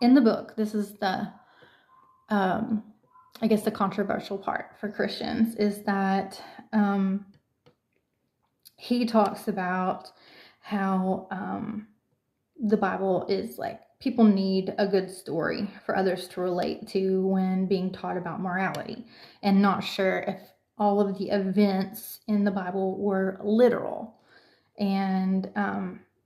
in the book, this is the, I guess the controversial part for Christians, is that he talks about how the Bible is like, people need a good story for others to relate to when being taught about morality, and not sure if all of the events in the Bible were literal. And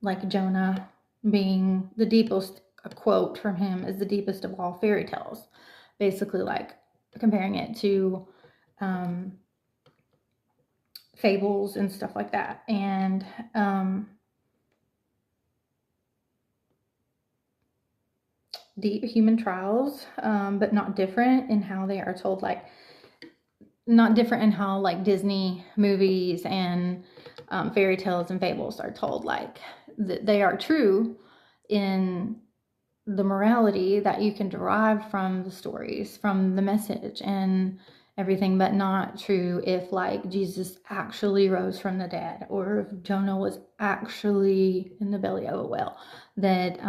like Jonah being the deepest, a quote from him is the deepest of all fairy tales, basically like comparing it to fables and stuff like that. And deep human trials, but not different in how they are told, like not different in how like Disney movies and fairy tales and fables are told. Like they are true in the morality that you can derive from the stories, from the message and everything, but not true if like Jesus actually rose from the dead, or if Jonah was actually in the belly of a whale. That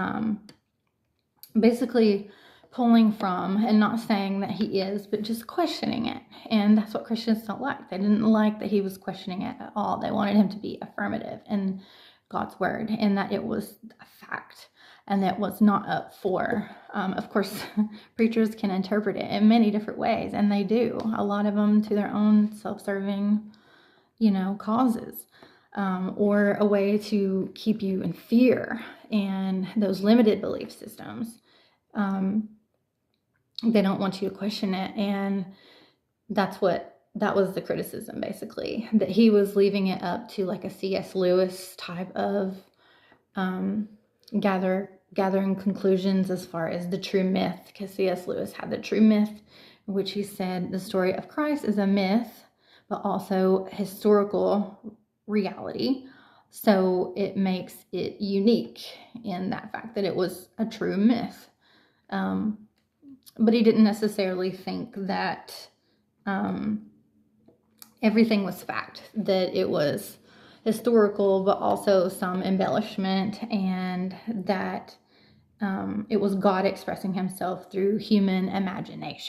basically pulling from, and not saying that he is, but just questioning it. And that's what Christians don't like. They didn't like that he was questioning it at all. They wanted him to be affirmative in God's word, and that it was a fact, and that was not up for, of course, preachers can interpret it in many different ways, and they do, a lot of them to their own self-serving, causes, or a way to keep you in fear and those limited belief systems. They don't want you to question it, and that was the criticism, basically, that he was leaving it up to like a C.S. Lewis type of gathering conclusions as far as the true myth, because C.S. Lewis had the true myth, in which he said the story of Christ is a myth, but also historical reality. So it makes it unique in that fact that it was a true myth. But he didn't necessarily think that everything was fact, that it was historical, but also some embellishment, and that it was God expressing himself through human imagination.